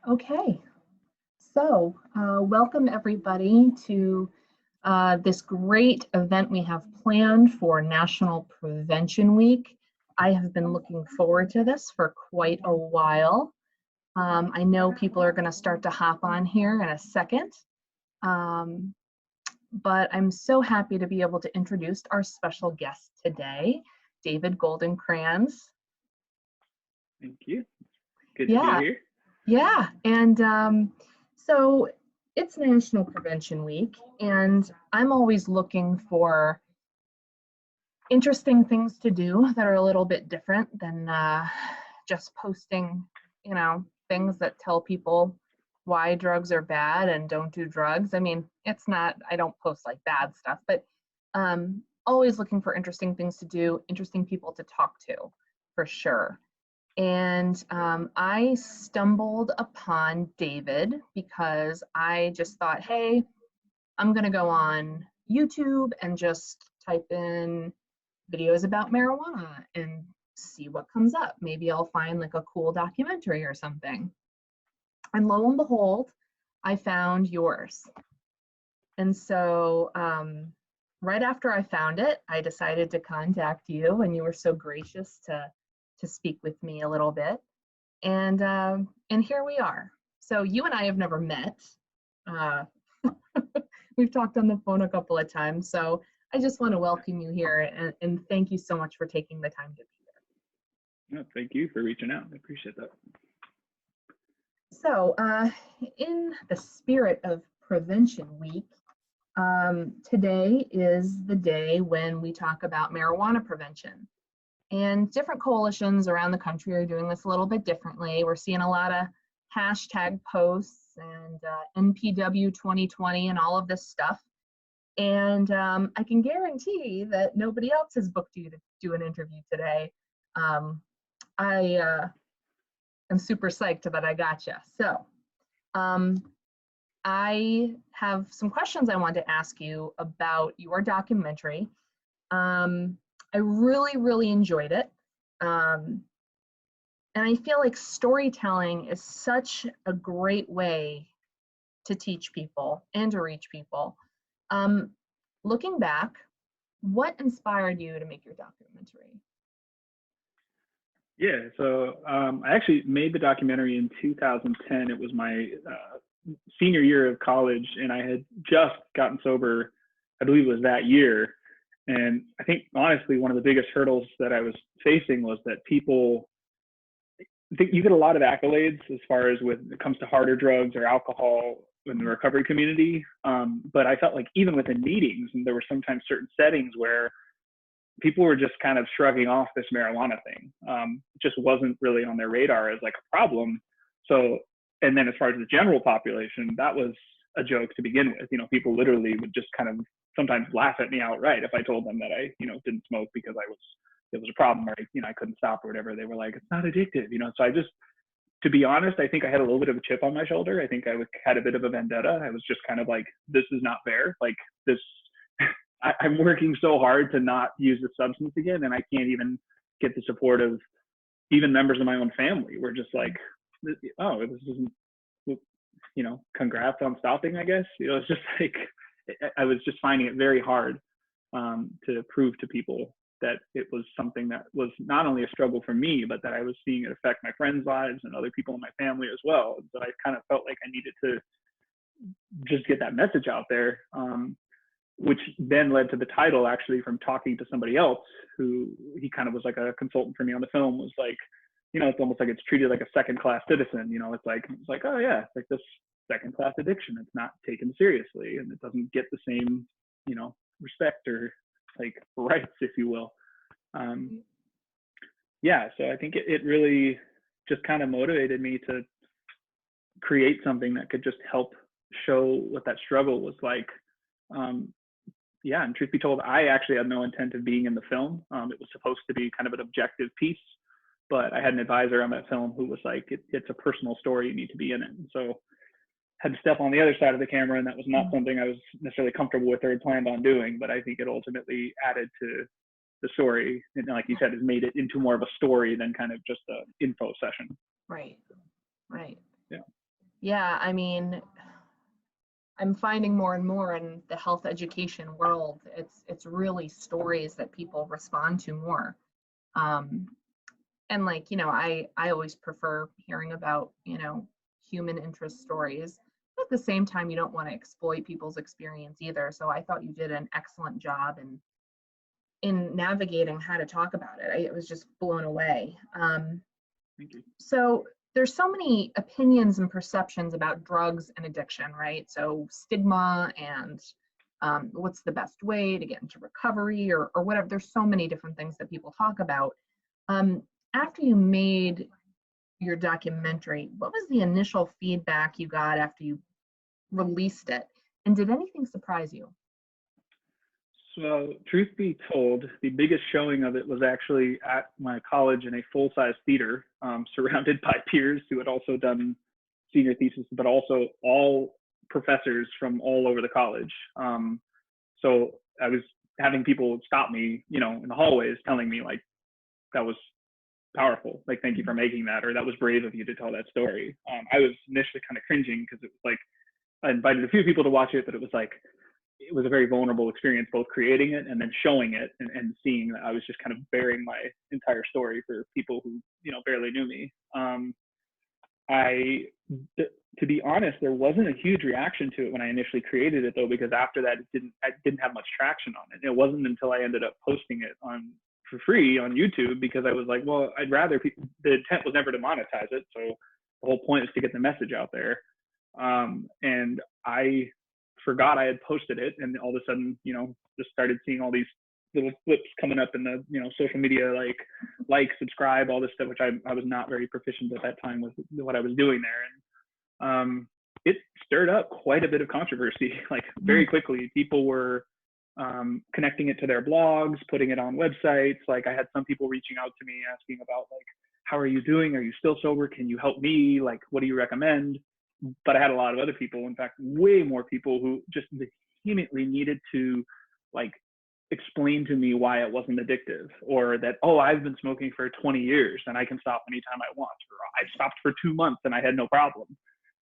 Okay, so welcome everybody to this great event we have planned for National Prevention Week. I have been looking forward to this for quite a while. I know people are going to start to hop on here in a second, but I'm so happy to be able to introduce our special guest today, David Goldenkranz. Thank you. Good to be here. Yeah, and so it's National Prevention Week, and I'm always looking for interesting things to do that are a little bit different than just posting, things that tell people why drugs are bad and don't do drugs. I mean, I don't post like bad stuff, but always looking for interesting things to do, interesting people to talk to, for sure. And I stumbled upon David because I just thought, hey, I'm going to go on YouTube and just type in videos about marijuana and see what comes up. Maybe I'll find like a cool documentary or something. And lo and behold, I found yours. And so right after I found it, I decided to contact you, and you were so gracious to speak with me a little bit, and here we are. So you and I have never met. We've talked on the phone a couple of times, so I just want to welcome you here and thank you so much for taking the time to be here. No, thank you for reaching out. I appreciate that. So in the spirit of Prevention Week, today is the day when we talk about marijuana prevention. And different coalitions around the country are doing this a little bit differently. We're seeing a lot of hashtag posts and NPW 2020 and all of this stuff. And I can guarantee that nobody else has booked you to do an interview today. I am super psyched that I got you. So I have some questions I want to ask you about your documentary. I really, really enjoyed it. And I feel like storytelling is such a great way to teach people and to reach people. Looking back, what inspired you to make your documentary? Yeah, so I actually made the documentary in 2010. It was my senior year of college, and I had just gotten sober, I believe it was that year. And I think, honestly, one of the biggest hurdles that I was facing was that you get a lot of accolades as far as when it comes to harder drugs or alcohol in the recovery community. But I felt like even within meetings, and there were sometimes certain settings where people were just kind of shrugging off this marijuana thing. It just wasn't really on their radar as like a problem. So, and then as far as the general population, that was a joke to begin with. People literally would just kind of sometimes laugh at me outright if I told them that I, didn't smoke because it was a problem, or, I couldn't stop or whatever. They were like, it's not addictive, So I just, to be honest, I think I had a little bit of a chip on my shoulder. I think I had a bit of a vendetta. I was just kind of like, this is not fair. Like this, I'm working so hard to not use the substance again, and I can't even get the support of even members of my own family. We're just like, oh, this isn't, congrats on stopping, I guess. It's just like, I was just finding it very hard to prove to people that it was something that was not only a struggle for me, but that I was seeing it affect my friends' lives and other people in my family as well. But I kind of felt like I needed to just get that message out there, which then led to the title, actually, from talking to somebody else who he kind of was like a consultant for me on the film, was like, it's almost like it's treated like a second-class citizen. It's like, oh yeah, it's like this second-class addiction. It's not taken seriously, and it doesn't get the same, respect or like rights, if you will. Yeah, so I think it really just kind of motivated me to create something that could just help show what that struggle was like. Yeah, and truth be told, I actually had no intent of being in the film. It was supposed to be kind of an objective piece, but I had an advisor on that film who was like, it's a personal story, you need to be in it. And so had to step on the other side of the camera, and that was not something I was necessarily comfortable with or had planned on doing, but I think it ultimately added to the story, and like you said, has made it into more of a story than kind of just an info session. Right. Yeah. Yeah, I mean, I'm finding more and more in the health education world, it's really stories that people respond to more. Um, and like, I always prefer hearing about, human interest stories. At the same time, you don't want to exploit people's experience either. So I thought you did an excellent job in navigating how to talk about it. I was just blown away. Thank you. So there's so many opinions and perceptions about drugs and addiction, right? So stigma and what's the best way to get into recovery or whatever. There's so many different things that people talk about. Um, After you made your documentary, what was the initial feedback you got after you released it? And did anything surprise you? So, truth be told, the biggest showing of it was actually at my college in a full-size theater, surrounded by peers who had also done senior thesis, but also all professors from all over the college. So I was having people stop me, in the hallways, telling me like that was powerful, like thank you for making that, or that was brave of you to tell that story. I was initially kind of cringing because it was like I invited a few people to watch it, but it was like it was a very vulnerable experience, both creating it and then showing it and seeing that I was just kind of bearing my entire story for people who, barely knew me. I, to be honest, there wasn't a huge reaction to it when I initially created it, though, because after that, I didn't have much traction on it. It wasn't until I ended up posting it on for free on YouTube because I was like, well, I'd rather the intent was never to monetize it, so the whole point is to get the message out there. And I forgot I had posted it, and all of a sudden, just started seeing all these little flips coming up in the social media, like subscribe, all this stuff, which I was not very proficient at that time with what I was doing there. And it stirred up quite a bit of controversy. Like very quickly, people were connecting it to their blogs, putting it on websites. Like I had some people reaching out to me asking about like, how are you doing? Are you still sober? Can you help me? Like, what do you recommend? But I had a lot of other people, in fact, way more people who just vehemently needed to like explain to me why it wasn't addictive, or that, oh, I've been smoking for 20 years and I can stop anytime I want, or I stopped for 2 months and I had no problem.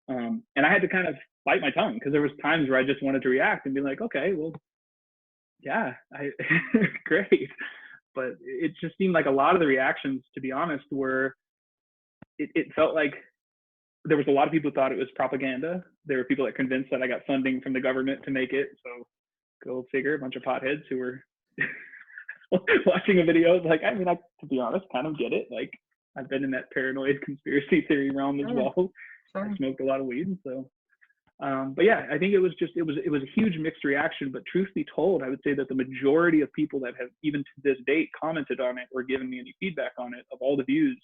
And I had to kind of bite my tongue because there was times where I just wanted to react and be like, okay, well, yeah, great. But it just seemed like a lot of the reactions, to be honest, were, it felt like there was a lot of people who thought it was propaganda. There were people that convinced that I got funding from the government to make it. So go figure, a bunch of potheads who were watching a video. Like, I mean, to be honest, kind of get it. Like, I've been in that paranoid conspiracy theory realm as well. Sure. I smoked a lot of weed, so. But yeah, I think it was a huge mixed reaction. But truth be told, I would say that the majority of people that have even to this date commented on it or given me any feedback on it, of all the views,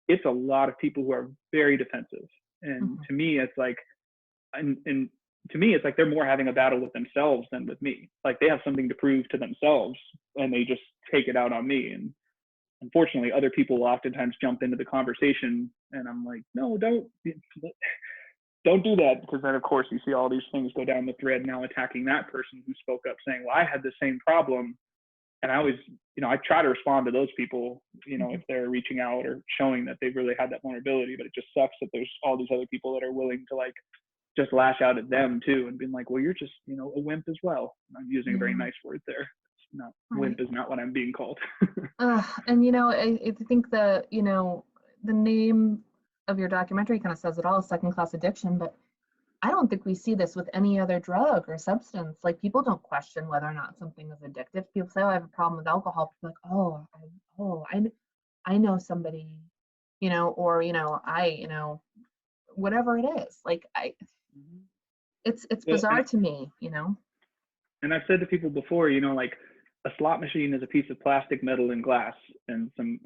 it's a lot of people who are very defensive. And to me, it's like, and to me, it's like they're more having a battle with themselves than with me. Like they have something to prove to themselves and they just take it out on me. And unfortunately, other people oftentimes jump into the conversation and I'm like, no, don't do that. Because then of course you see all these things go down the thread now attacking that person who spoke up saying, well, I had the same problem. And I always, I try to respond to those people, if they're reaching out or showing that they've really had that vulnerability, but it just sucks that there's all these other people that are willing to like just lash out at them too and being like, well, you're just, a wimp as well. I'm using a very nice word there. It's not, right. Wimp is not what I'm being called. And, I think the name of your documentary kind of says it all, second-class addiction, but I don't think we see this with any other drug or substance. Like people don't question whether or not something is addictive. People say, oh, I have a problem with alcohol. People are like, I know somebody, or, whatever it is. Like it's bizarre to me, And I've said to people before, like a slot machine is a piece of plastic, metal, and glass and some,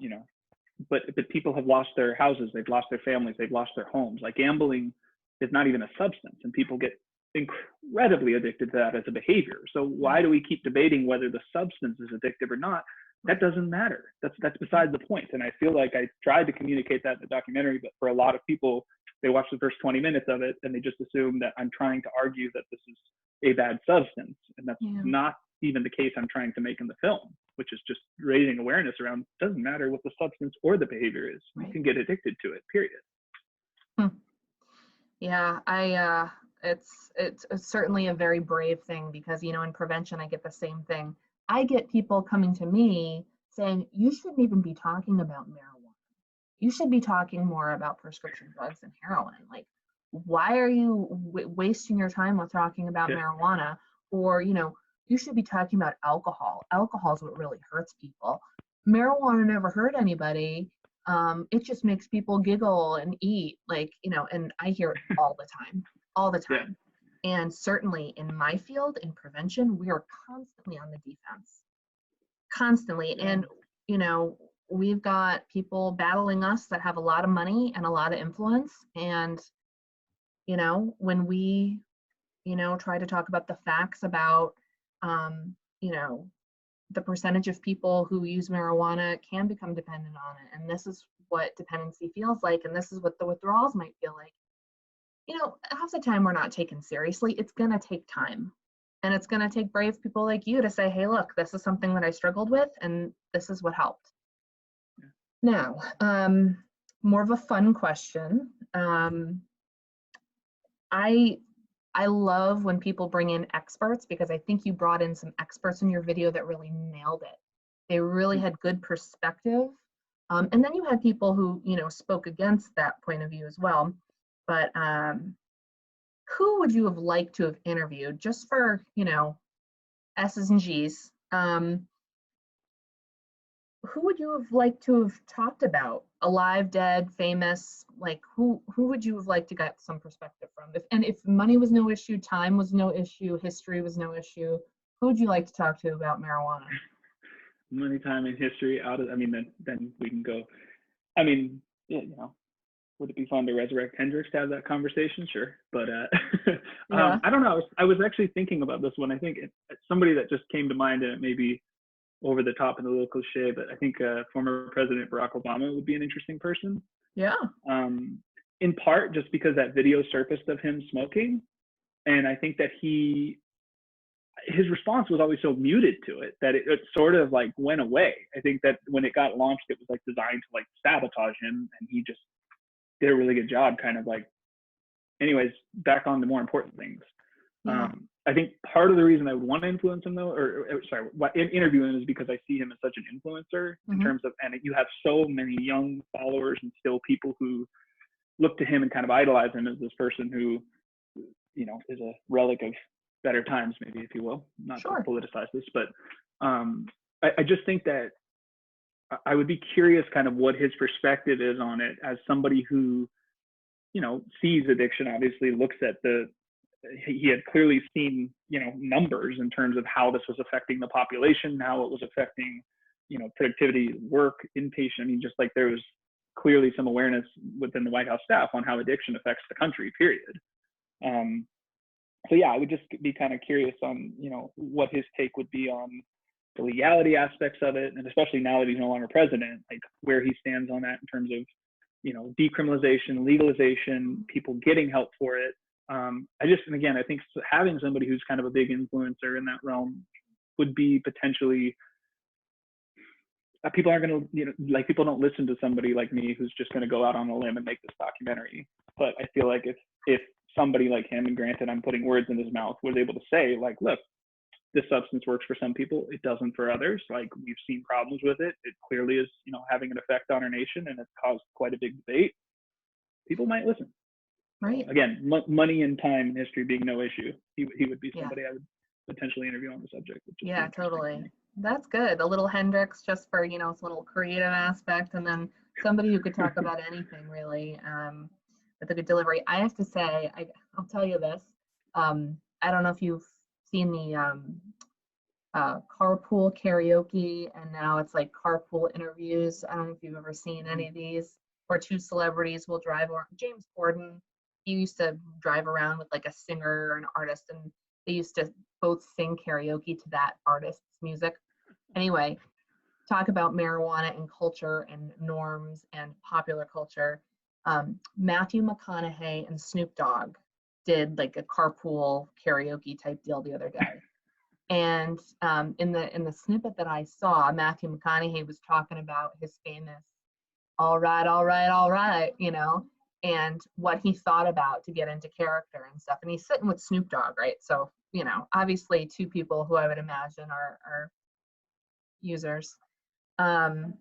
but people have lost their houses. They've lost their families. They've lost their homes. Like gambling is not even a substance, and people get incredibly addicted to that as a behavior. So why do we keep debating whether the substance is addictive or not? That doesn't matter. That's beside the point. And I feel like I tried to communicate that in the documentary, but for a lot of people, they watch the first 20 minutes of it and they just assume that I'm trying to argue that this is a bad substance, and that's not even the case I'm trying to make in the film, which is just raising awareness around, it doesn't matter what the substance or the behavior is. Right. You can get addicted to it, period. Yeah, it's certainly a very brave thing because, in prevention, I get the same thing. I get people coming to me saying, you shouldn't even be talking about marijuana. You should be talking more about prescription drugs and heroin. Like, why are you wasting your time with talking about Yeah. marijuana? Or, you should be talking about alcohol. Alcohol is what really hurts people. Marijuana never hurt anybody. It just makes people giggle and eat, like, and I hear it all the Yeah. time. And certainly in my field, in prevention, we are constantly on the defense, constantly. Yeah. And, you know, we've got people battling us that have a lot of money and a lot of influence. And, when we, try to talk about the facts about, um, you know, the percentage of people who use marijuana can become dependent on it. And this is what dependency feels like. And this is what the withdrawals might feel like. Half the time we're not taken seriously. It's going to take time. And it's going to take brave people like you to say, hey, look, this is something that I struggled with, and this is what helped. Now, more of a fun question. I I love when people bring in experts because I think you brought in some experts in your video that really nailed it. They really had good perspective. And then you had people who, spoke against that point of view as well. But who would you have liked to have interviewed just for, S's and G's? Who would you have liked to have talked about? Alive, dead, famous? Like who would you have liked to get some perspective from? If money was no issue, time was no issue, history was no issue, who would you like to talk to about marijuana? Money, time, and history then we can go. I mean, yeah, would it be fun to resurrect Hendrix to have that conversation? Sure. But Yeah. I don't know. I was actually thinking about this one. I think it's somebody that just came to mind, and it may be over the top and a little cliche, but I think former President Barack Obama would be an interesting person. Yeah. In part just because that video surfaced of him smoking. And I think that his response was always so muted to it that it sort of like went away. I think that when it got launched, it was like designed to like sabotage him, and he just did a really good job kind of like, anyways, back on the more important things. Yeah. I think part of the reason I would want to influence him though, interview him, is because I see him as such an influencer in terms of, and you have so many young followers and still people who look to him and kind of idolize him as this person who, is a relic of better times, maybe, if you will, not Sure. to politicize this, but I just think that I would be curious kind of what his perspective is on it as somebody who, sees addiction, obviously looks at he had clearly seen, numbers in terms of how this was affecting the population, how it was affecting, productivity, work, inpatient. I mean, just like there was clearly some awareness within the White House staff on how addiction affects the country, period. So yeah, I would just be kind of curious on, what his take would be on the legality aspects of it, and especially now that he's no longer president, like where he stands on that in terms of, decriminalization, legalization, people getting help for it. And again, I think having somebody who's kind of a big influencer in that realm would be potentially, people aren't going to, like people don't listen to somebody like me who's just going to go out on a limb and make this documentary. But I feel like if somebody like him, and granted I'm putting words in his mouth, was able to say like, look, this substance works for some people, it doesn't for others. Like we've seen problems with it. It clearly is, having an effect on our nation, and it's caused quite a big debate. People might listen. Right. So, again, money and time and history being no issue, he would be somebody I would potentially interview on the subject. Yeah, totally. That's good. A little Hendrix just for, its little creative aspect, and then somebody who could talk about anything really, with a good delivery. I have to say, I'll tell you this. I don't know if you've seen the Carpool Karaoke, and now it's like Carpool Interviews. I don't know if you've ever seen any of these, where two celebrities will drive around. James Corden, he used to drive around with like a singer or an artist, and they used to both sing karaoke to that artist's music. Anyway, talk about marijuana and culture and norms and popular culture. Matthew McConaughey and Snoop Dogg did like a carpool karaoke type deal the other day. And in the snippet that I saw, Matthew McConaughey was talking about his famous "all right, all right, all right," and what he thought about to get into character and stuff. And he's sitting with Snoop Dogg, right? So, you know, obviously two people who I would imagine are users. And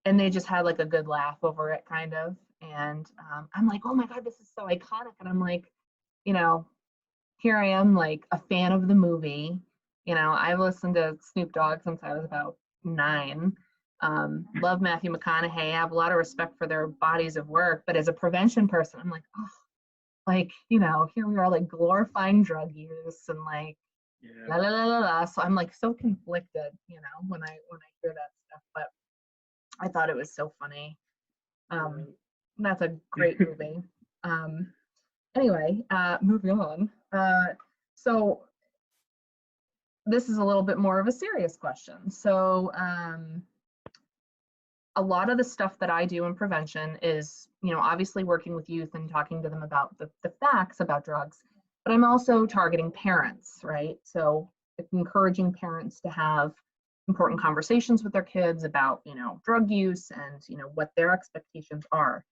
they just had like a good laugh over it, kind of. And I'm like, oh my God, this is so iconic. And I'm like, you know, here I am, like a fan of the movie. You know, I've listened to Snoop Dogg since I was about 9. Love Matthew McConaughey. I have a lot of respect for their bodies of work, but as a prevention person, I'm like, oh, like, you know, here we are like glorifying drug use and like la la la la la. So I'm like so conflicted, you know, when I hear that stuff. But I thought it was so funny. That's a great movie. Anyway, moving on. So this is a little bit more of a serious question. So a lot of the stuff that I do in prevention is, you know, obviously working with youth and talking to them about the facts about drugs, but I'm also targeting parents, right? So encouraging parents to have important conversations with their kids about, you know, drug use and, you know, what their expectations are.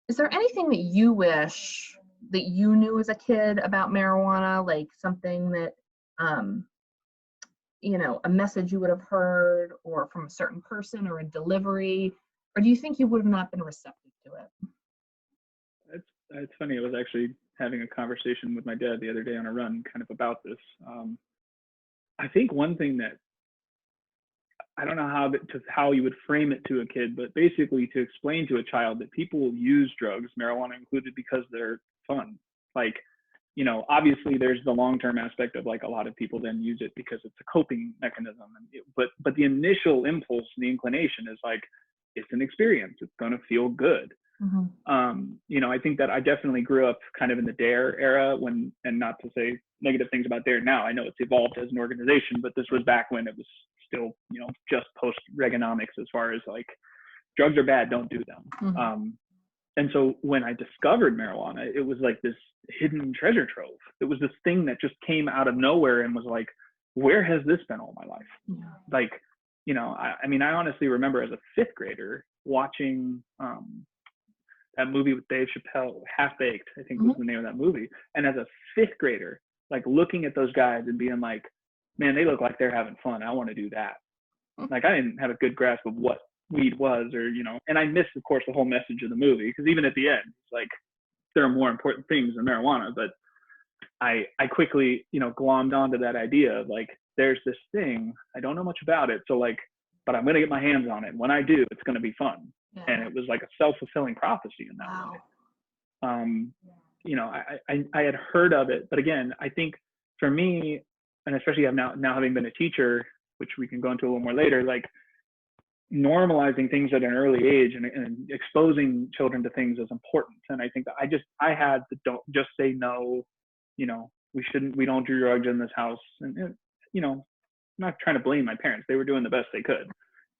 Is there anything that you wish that you knew as a kid about marijuana, like something that, you know, a message you would have heard or from a certain person or a delivery, or do you think you would have not been receptive to it? It's funny. I was actually having a conversation with my dad the other day on a run kind of about this. I think one thing that, I don't know how you would frame it to a kid, but basically to explain to a child that people use drugs, marijuana included, because they're fun. Like, you know, obviously there's the long-term aspect of like a lot of people then use it because it's a coping mechanism. But the initial impulse, the inclination is like, it's an experience. It's going to feel good. Mm-hmm. You know, I think that I definitely grew up kind of in the DARE era when, and not to say negative things about DARE now, I know it's evolved as an organization, but this was back when it was still, you know, just post Reaganomics as far as like drugs are bad, don't do them. Mm-hmm. And so when I discovered marijuana, it was like this hidden treasure trove. It was this thing that just came out of nowhere and was like, where has this been all my life? Yeah. Like, you know, I mean, I honestly remember as a 5th grader watching that movie with Dave Chappelle, Half Baked, I think was the name of that movie. And as a 5th grader, like looking at those guys and being like, man, they look like they're having fun. I want to do that. Like I didn't have a good grasp of what weed was, or, you know, and I missed, of course, the whole message of the movie, because even at the end, it's like there are more important things than marijuana. But I quickly, you know, glommed onto that idea of like, there's this thing, I don't know much about it, so like, but I'm going to get my hands on it. When I do, it's going to be fun. Yeah. And it was like a self-fulfilling prophecy in that way. You know, I had heard of it, but again, I think for me, and especially now having been a teacher, which we can go into a little more later, like normalizing things at an early age and exposing children to things is important. And I think that I had the don't just say no, you know, we don't do drugs in this house. And you know, I'm not trying to blame my parents. They were doing the best they could.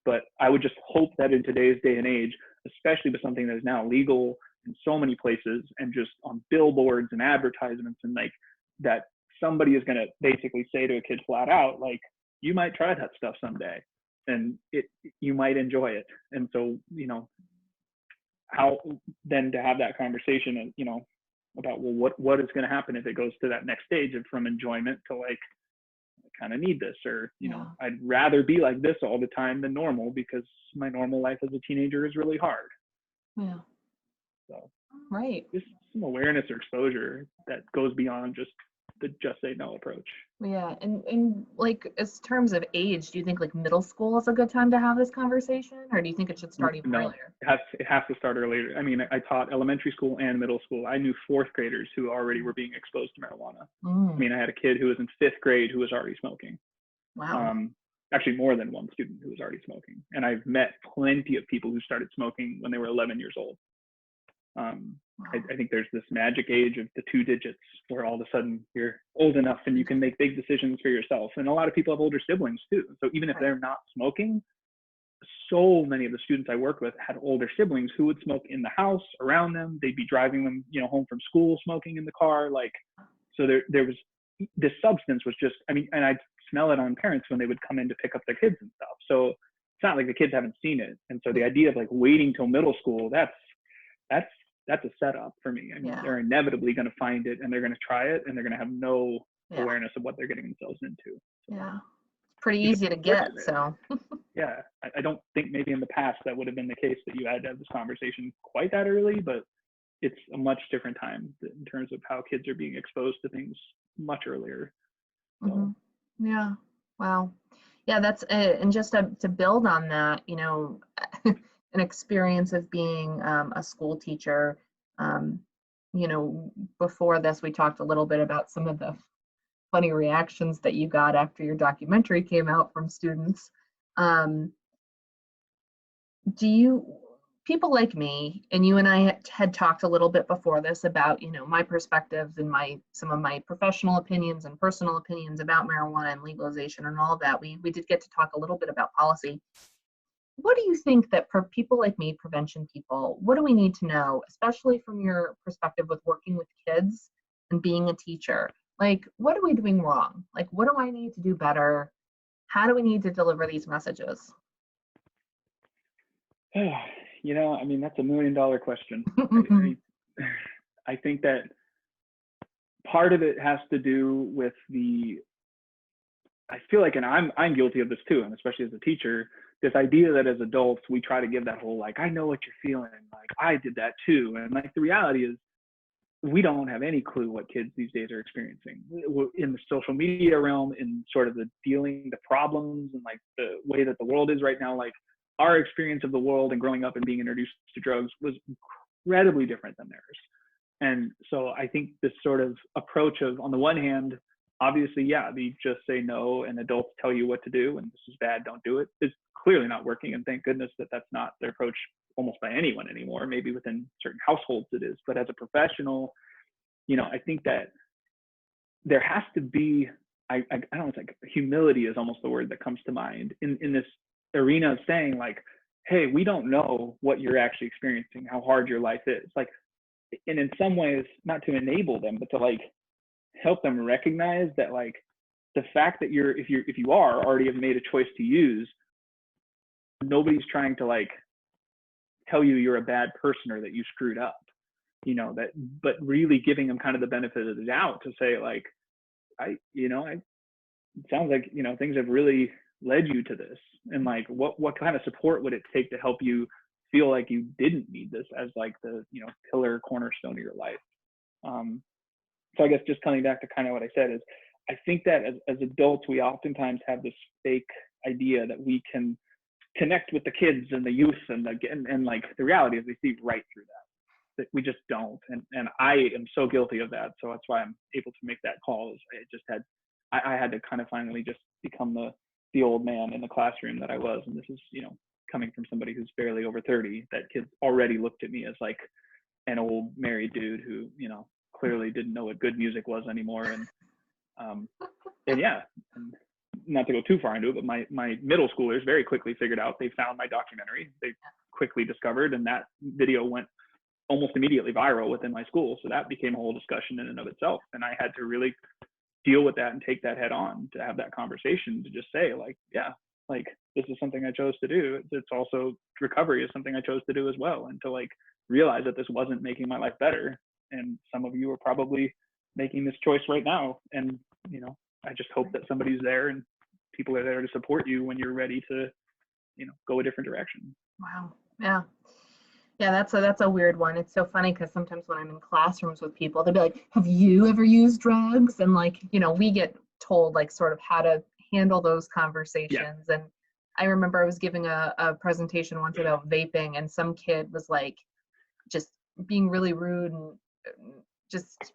But I would just hope that in today's day and age, especially with something that is now legal in so many places and just on billboards and advertisements, and like that somebody is going to basically say to a kid flat out, like, you might try that stuff someday and you might enjoy it. And so, you know, how then to have that conversation and, you know, about, well, what is going to happen if it goes to that next stage of from enjoyment to like, kind of need this, or, you know, I'd rather be like this all the time than normal because my normal life as a teenager is really hard. Yeah. So, right. Just some awareness or exposure that goes beyond just the just say no approach. Yeah. And like, as terms of age, do you think like middle school is a good time to have this conversation, or do you think it should start even earlier? It has to start earlier. I mean, I taught elementary school and middle school. I knew 4th graders who already were being exposed to marijuana. I mean, I had a kid who was in 5th grade who was already smoking. Wow. Actually, more than one student who was already smoking. And I've met plenty of people who started smoking when they were 11 years old. I think there's this magic age of the 2 digits where all of a sudden you're old enough and you can make big decisions for yourself. And a lot of people have older siblings too. So even if they're not smoking, so many of the students I worked with had older siblings who would smoke in the house around them. They'd be driving them, you know, home from school, smoking in the car. Like, so there was, this substance was just, I mean, and I'd smell it on parents when they would come in to pick up their kids and stuff. So it's not like the kids haven't seen it. And so the idea of like waiting till middle school, that's that's a setup for me. I mean, Yeah. they're inevitably going to find it, and they're going to try it, and they're going to have no Yeah. awareness of what they're getting themselves into. So, Yeah. It's pretty easy to get. So. Yeah, I don't think maybe in the past that would have been the case, that you had to have this conversation quite that early, but it's a much different time in terms of how kids are being exposed to things much earlier. So. Mm-hmm. Yeah. Wow. Yeah, that's and just to build on that, you know, an experience of being a school teacher. You know, before this, we talked a little bit about some of the funny reactions that you got after your documentary came out from students. Um, do you, people like me, and you and I had talked a little bit before this about, you know, my perspectives and some of my professional opinions and personal opinions about marijuana and legalization and all of that. We did get to talk a little bit about policy. What do you think that for people like me, prevention people, what do we need to know, especially from your perspective with working with kids and being a teacher? Like, what are we doing wrong? Like, what do I need to do better? How do we need to deliver these messages? You know, I mean, that's $1 million question. I think that part of it has to do with I feel like, and I'm guilty of this too, and especially as a teacher, this idea that as adults we try to give that whole like, I know what you're feeling, like I did that too, and like the reality is we don't have any clue what kids these days are experiencing in the social media realm, in sort of the problems, and like the way that the world is right now. Like our experience of the world and growing up and being introduced to drugs was incredibly different than theirs. And so I think this sort of approach of, on the one hand, obviously, yeah, you just say no and adults tell you what to do and this is bad, don't do it, is clearly not working. And thank goodness that that's not the approach almost by anyone anymore. Maybe within certain households it is, but as a professional, you know, I think that there has to be, I don't know, it's like humility is almost the word that comes to mind in this arena of saying like, hey, we don't know what you're actually experiencing, how hard your life is. Like, and in some ways, not to enable them, but to like help them recognize that like the fact that if you are already have made a choice to use, nobody's trying to like tell you you're a bad person or that you screwed up, you know, that, but really giving them kind of the benefit of the doubt to say like, it sounds like, you know, things have really led you to this, and like what kind of support would it take to help you feel like you didn't need this as like the, you know, pillar cornerstone of your life. So I guess just coming back to kind of what I said is, I think that as adults, we oftentimes have this fake idea that we can connect with the kids and the youth and like the reality is we see right through that we just don't. And I am so guilty of that. So that's why I'm able to make that call. I had to kind of finally just become the old man in the classroom that I was. And this is, you know, coming from somebody who's barely over 30, that kids already looked at me as like an old married dude who, you know, clearly didn't know what good music was anymore. And yeah, and not to go too far into it, but my middle schoolers very quickly figured out, they found my documentary, they quickly discovered, and that video went almost immediately viral within my school. So that became a whole discussion in and of itself. And I had to really deal with that and take that head on, to have that conversation, to just say like, yeah, like this is something I chose to do. It's also, recovery is something I chose to do as well. And to like realize that this wasn't making my life better. And some of you are probably making this choice right now. And, you know, I just hope that somebody's there and people are there to support you when you're ready to, you know, go a different direction. Wow. Yeah. Yeah, that's a weird one. It's so funny because sometimes when I'm in classrooms with people, they'll be like, have you ever used drugs? And like, you know, we get told like sort of how to handle those conversations. Yeah. And I remember I was giving a presentation once about vaping, and some kid was like just being really rude and just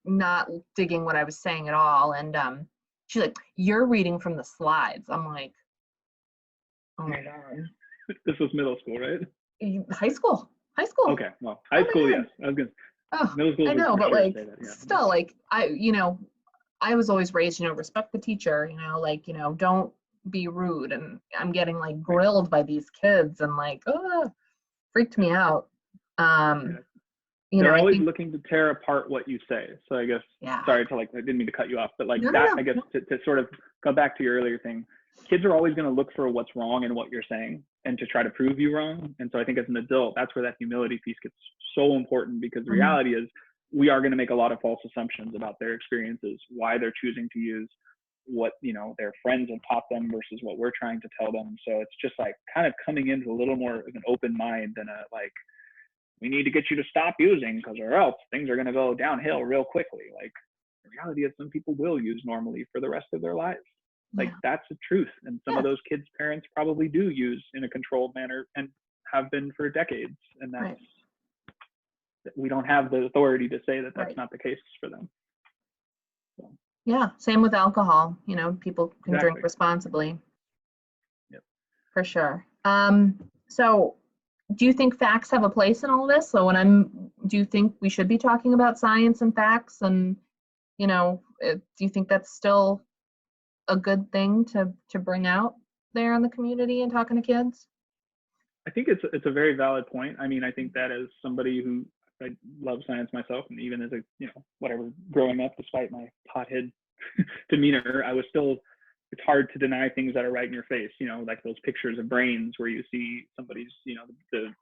not digging what I was saying at all. And she's like, you're reading from the slides. I'm like, oh my God. This was middle school, right? High school. Okay, well, high school, yes. I was gonna. Middle school. I know, but sure like, yeah. still, like, I was always raised, you know, respect the teacher, you know, like, you know, don't be rude. And I'm getting like grilled by these kids, and like, freaked me out. They're always looking to tear apart what you say. So I guess, sorry to like, I didn't mean to cut you off, but like I guess to sort of go back to your earlier thing, kids are always going to look for what's wrong in what you're saying and to try to prove you wrong. And so I think as an adult, that's where that humility piece gets so important, because the reality is we are going to make a lot of false assumptions about their experiences, why they're choosing to use what, you know, their friends have taught them versus what we're trying to tell them. So it's just like kind of coming into a little more of an open mind than a like, we need to get you to stop using because or else things are going to go downhill real quickly. Like the reality is some people will use normally for the rest of their lives. Like that's the truth. And some of those kids' parents probably do use in a controlled manner and have been for decades. And that's, we don't have the authority to say that that's not the case for them. So. Yeah, same with alcohol. You know, people can drink responsibly. Yep. For sure. So do you think facts have a place in all this? So do you think we should be talking about science and facts? And, you know, do you think that's still a good thing to bring out there in the community and talking to kids? I think it's a very valid point. I mean, I think that as somebody who, I love science myself, and even as a, you know, whatever, growing up, despite my pothead demeanor, I was still, it's hard to deny things that are right in your face, you know, like those pictures of brains where you see somebody's, you know, the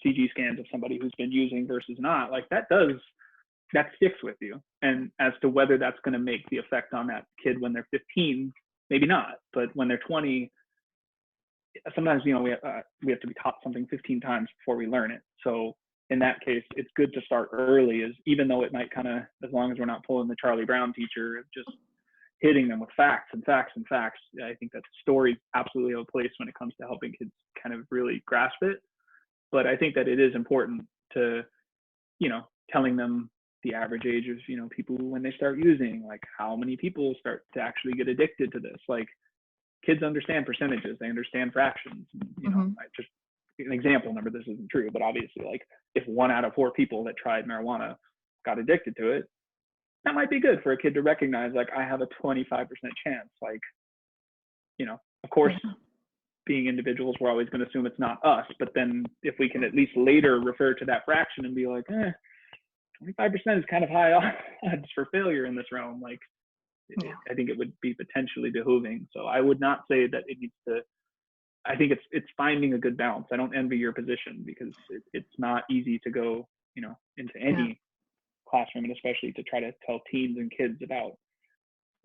CG scans of somebody who's been using versus not, like that sticks with you. And as to whether that's going to make the effect on that kid when they're 15, maybe not, but when they're 20, sometimes, you know, we have to be taught something 15 times before we learn it. So in that case, it's good to start early, as even though it might kind of, as long as we're not pulling the Charlie Brown teacher, just hitting them with facts and facts and facts. I think that stories absolutely have a place when it comes to helping kids kind of really grasp it. But I think that it is important to, you know, telling them the average age of, you know, people when they start using, like how many people start to actually get addicted to this. Like kids understand percentages, they understand fractions. You know, I just an example number, this isn't true, but obviously, like if 1 out of 4 people that tried marijuana got addicted to it, that might be good for a kid to recognize, like I have a 25% chance. Like, you know, of course, being individuals, we're always going to assume it's not us, but then if we can at least later refer to that fraction and be like, 25% is kind of high odds for failure in this realm. Like, I think it would be potentially behooving. So I would not say that it needs to, I think it's finding a good balance. I don't envy your position because it's not easy to go, you know, into any classroom, and especially to try to tell teens and kids about,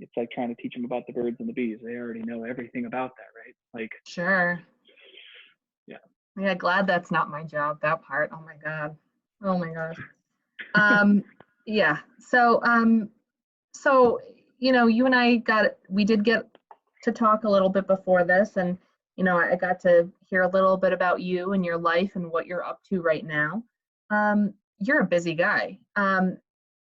it's like trying to teach them about the birds and the bees. They already know everything about that, right? Like, sure. Yeah, glad that's not my job, that part. Oh my God. Yeah. So, you know, you and I we did get to talk a little bit before this, and, you know, I got to hear a little bit about you and your life and what you're up to right now. You're a busy guy.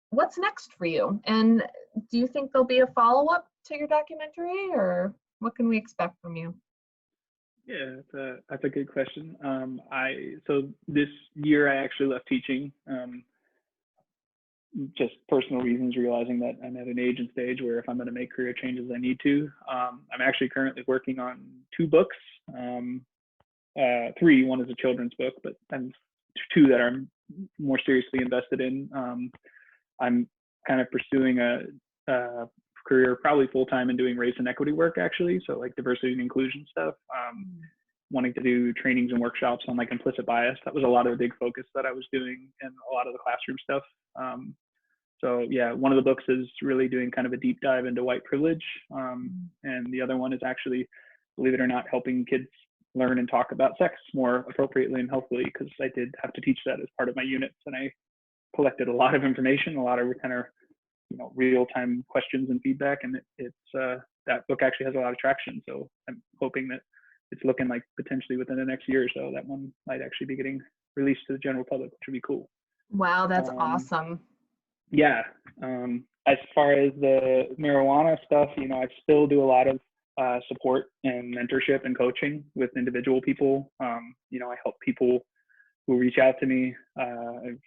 What's next for you? And do you think there'll be a follow-up to your documentary, or what can we expect from you? Yeah, that's a good question. So this year I actually left teaching, just personal reasons, realizing that I'm at an age and stage where if I'm going to make career changes, I need to. I'm actually currently working on 2 books, 3. One is a children's book, but and 2 that I'm more seriously invested in. I'm kind of pursuing a career probably full-time in doing race and equity work, actually. So like diversity and inclusion stuff, wanting to do trainings and workshops on like implicit bias. That was a lot of the big focus that I was doing in a lot of the classroom stuff. So yeah, one of the books is really doing kind of a deep dive into white privilege. And the other one is actually, believe it or not, helping kids learn and talk about sex more appropriately and healthfully, because I did have to teach that as part of my units. And I collected a lot of information, a lot of kind of, you know, real-time questions and feedback. And that book actually has a lot of traction. So I'm hoping that it's looking like potentially within the next year or so, that one might actually be getting released to the general public, which would be cool. Wow, that's awesome. Yeah. As far as the marijuana stuff, you know, I still do a lot of support and mentorship and coaching with individual people. You know, I help people who reach out to me. I've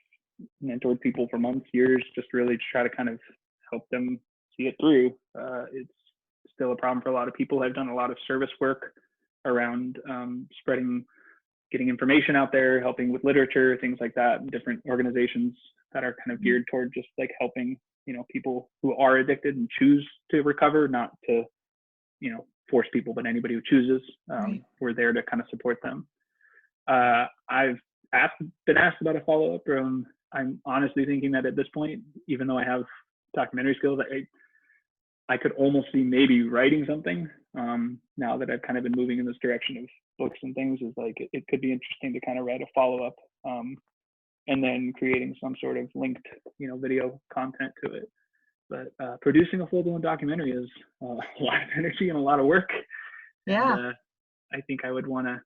mentored people for months, years, just really to try to kind of help them see it through. It's still a problem for a lot of people. I've done a lot of service work around spreading, getting information out there, helping with literature, things like that, different organizations that are kind of geared toward just like helping, you know, people who are addicted and choose to recover, not to, you know, force people, but anybody who chooses, Right. we're there to kind of support them. I've been asked about a follow-up. I'm honestly thinking that at this point, even though I have documentary skills, I could almost see maybe writing something. Now that I've kind of been moving in this direction of books and things, is like it could be interesting to kind of write a follow-up, and then creating some sort of linked, video content to it. But producing a full-blown documentary is a lot of energy and a lot of work. Yeah. And, I think I would want to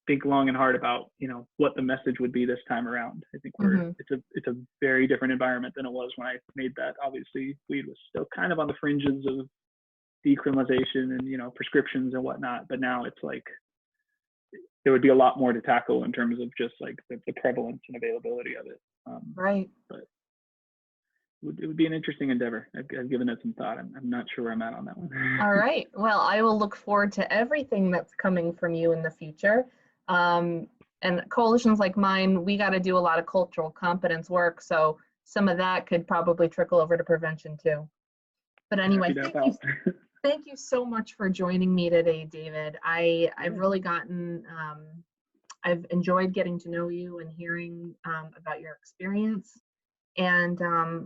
think long and hard about, what the message would be this time around. I think it's a very different environment than it was when I made that. Obviously, weed was still kind of on the fringes of decriminalization and, prescriptions and whatnot. But now it's like there would be a lot more to tackle in terms of just like the prevalence and availability of it. Right. But it would be an interesting endeavor. I've given it some thought. I'm not sure where I'm at on that one. All right. Well, I will look forward to everything that's coming from you in the future. And coalitions like mine, we got to do a lot of cultural competence work. So some of that could probably trickle over to prevention too. But anyway, thank you so much for joining me today, David. I've really gotten, I've enjoyed getting to know you and hearing about your experience. And,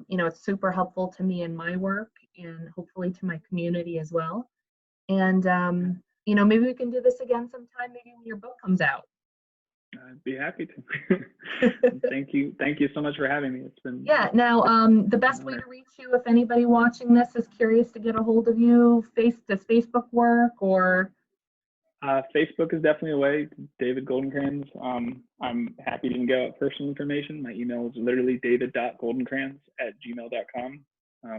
it's super helpful to me in my work and hopefully to my community as well. And, maybe we can do this again sometime, maybe when your book comes out. I'd be happy to. Thank you. Thank you so much for having me. It's been. Yeah. Now, the best way to reach you, if anybody watching this is curious to get a hold of you, does Facebook work or? Facebook is definitely a way. David Goldencrans. I'm happy to even give out personal information. My email is literally david.goldencrans@gmail.com.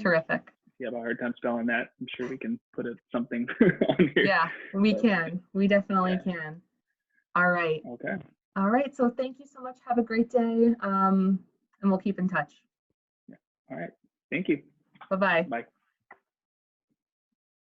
Terrific. If you have a hard time spelling that, I'm sure we can put something on here. Yeah, we can. We definitely can. All right. Okay. All right. So thank you so much. Have a great day. And we'll keep in touch. Yeah. All right. Thank you. Bye-bye. Bye.